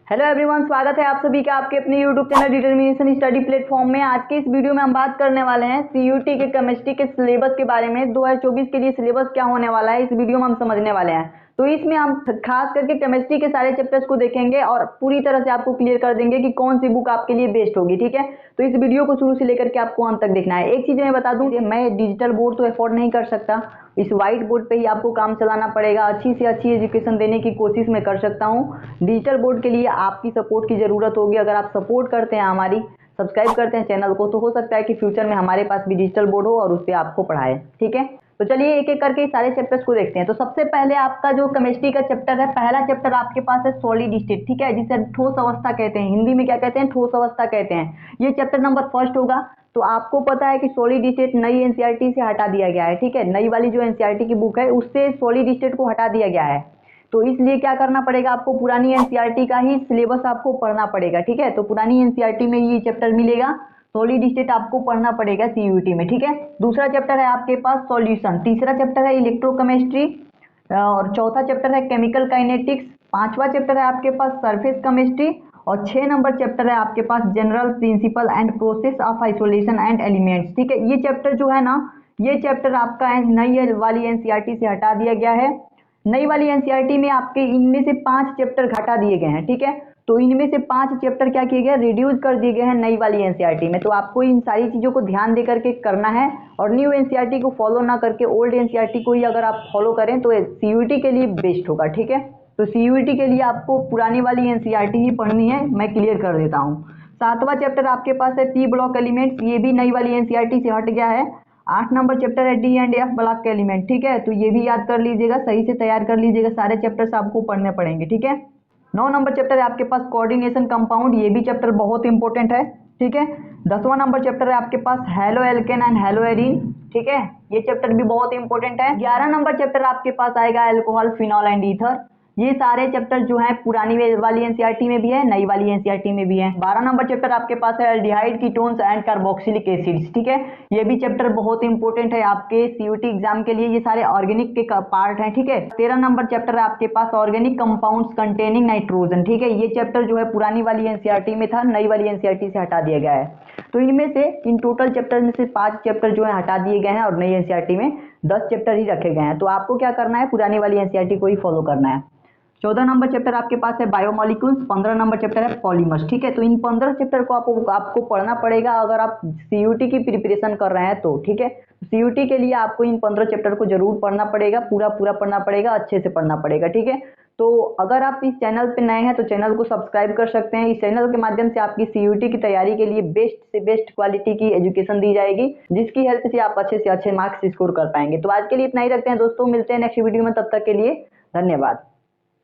Hello everyone, स्वागत है आप सभी का आपके अपने YouTube channel determination study platform में। आज के इस वीडियो में हम बात करने वाले हैं सीयूटी के केमिस्ट्री के सिलेबस के बारे में। 2024 के लिए सिलेबस क्या होने वाला है इस वीडियो में हम समझने वाले हैं। तो इसमें हम खास करके केमिस्ट्री के सारे चैप्टर्स को देखेंगे और पूरी तरह से आपको क्लियर कर देंगे कि कौन सी बुक आपके लिए बेस्ट होगी। ठीक है, तो इस वीडियो को शुरू से लेकर के आपको अंत तक देखना है। एक चीज मैं बता दूं, मैं डिजिटल बोर्ड तो अफोर्ड नहीं कर सकता, इस व्हाइट बोर्ड पे ही आपको काम चलाना पड़ेगा। अच्छी से अच्छी एजुकेशन देने की कोशिश मैं कर सकता हूँ। डिजिटल बोर्ड के लिए आपकी सपोर्ट की ज़रूरत होगी। अगर आप सपोर्ट करते हैं, हमारी सब्सक्राइब करते हैं चैनल को, तो हो सकता है कि फ्यूचर में हमारे पास भी डिजिटल बोर्ड हो और उस पर आपको पढ़ाए। ठीक है, तो चलिए एक एक करके सारे चैप्टर्स को देखते हैं। तो सबसे पहले आपका जो केमिस्ट्री का चैप्टर है, पहला चैप्टर आपके पास है सॉलिड स्टेट। ठीक है, जिसे ठोस अवस्था कहते हैं, हिंदी में क्या कहते हैं, ठोस अवस्था कहते हैं। ये चैप्टर नंबर फर्स्ट होगा। तो आपको पता है कि सॉलिड स्टेट नई एनसीईआरटी से हटा दिया गया है। ठीक है, नई वाली जो एनसीईआरटी की बुक है उससे सॉलिड स्टेट को हटा दिया गया है। तो इसलिए क्या करना पड़ेगा, आपको पुरानी एनसीईआरटी का ही सिलेबस आपको पढ़ना पड़ेगा। ठीक है, तो पुरानी एनसीईआरटी में ये चैप्टर मिलेगा, सॉलिड स्टेट आपको पढ़ना पड़ेगा सीयूटी में। ठीक है, दूसरा चैप्टर है आपके पास सॉल्यूशन, तीसरा चैप्टर है इलेक्ट्रोकेमिस्ट्री और चौथा चैप्टर है केमिकल काइनेटिक्स, पांचवा चैप्टर है आपके पास सरफेस केमिस्ट्री और 6 नंबर चैप्टर है आपके पास general principle and process of isolation and elements. ठीक है, ये चैप्टर जो है ना, ये चैप्टर आपका नई वाली एनसीईआरटी से हटा दिया गया है। नई वाली एनसीईआरटी में आपके इनमें से 5 चैप्टर घटा दिए गए हैं। ठीक है, तो इनमें से 5 चैप्टर क्या किए गए, रिड्यूस कर दिए गए हैं नई वाली एनसीईआरटी में। तो आपको इन सारी चीज़ों को ध्यान दे करके करना है और न्यू एनसीईआरटी को फॉलो ना करके ओल्ड एनसीईआरटी को ही अगर आप फॉलो करें तो सीयूटी के लिए बेस्ट होगा। ठीक है, तो सीयूटी के लिए आपको पुरानी वाली एनसीईआरटी ही पढ़नी है, मैं क्लियर कर देता हूँ। सातवां चैप्टर आपके पास है पी ब्लॉक एलिमेंट्स, ये भी नई वाली एनसीईआरटी से हट गया है। 8 नंबर चैप्टर है डी एंड एफ ब्लॉक के एलिमेंट। ठीक है, तो ये भी याद कर लीजिएगा, सही से तैयार कर लीजिएगा, सारे चैप्टर्स आपको पढ़ने पड़ेंगे। ठीक है, 9 नंबर चैप्टर है आपके पास कोऑर्डिनेशन कंपाउंड, ये भी चैप्टर बहुत इंपॉर्टेंट है। ठीक है, 10वां नंबर चैप्टर है आपके पास haloalkane and haloarene. ठीक है, ये चैप्टर भी बहुत इंपॉर्टेंट है। 11 नंबर चैप्टर आपके पास आएगा अल्कोहल फिनॉल एंड ईथर। ये सारे चैप्टर जो है पुरानी वाली एनसीईआरटी में भी है, नई वाली एनसीईआर्टी में भी है। 12 नंबर चैप्टर आपके पास है aldehyde ketones and carboxylic acids. ठीक है, ये भी चैप्टर बहुत इंपॉर्टेंट है आपके सीयूटी एग्जाम के लिए, ये सारे ऑर्गेनिक के पार्ट हैं। ठीक है, 13 नंबर चैप्टर है आपके पास ऑर्गेनिक कंपाउंड्स कंटेनिंग नाइट्रोजन। ठीक है, ये चैप्टर जो है पुरानी वाली एनसीईआरटी में था, नई वाली एनसीईआरटी से हटा दिया गया है। तो इनमें से इन टोटल चैप्टर में से 5 चैप्टर जो है हटा दिए गए हैं और नई एनसीईआरटी में 10 चैप्टर ही रखे गए हैं। तो आपको क्या करना है, पुरानी वाली एनसीईआरटी को ही फॉलो करना है। 14 नंबर चैप्टर आपके पास है बायोमोलिक्यूल्स, 15 नंबर चैप्टर है पॉलीमर्स। ठीक है, तो इन 15 चैप्टर को आपको पढ़ना पड़ेगा अगर आप सीयूटी की प्रिपरेशन कर रहे हैं तो। ठीक है, सीयूटी के लिए आपको इन 15 चैप्टर को जरूर पढ़ना पड़ेगा, पूरा पढ़ना पड़ेगा, अच्छे से पढ़ना पड़ेगा। ठीक है, तो अगर आप इस चैनल पे नए हैं तो चैनल को सब्सक्राइब कर सकते हैं। इस चैनल के माध्यम से आपकी सीयूटी की तैयारी के लिए बेस्ट से बेस्ट क्वालिटी की एजुकेशन दी जाएगी, जिसकी हेल्प से आप अच्छे से अच्छे मार्क्स स्कोर कर पाएंगे। तो आज के लिए इतना ही रखते हैं दोस्तों, मिलते हैं नेक्स्ट वीडियो में, तब तक के लिए धन्यवाद।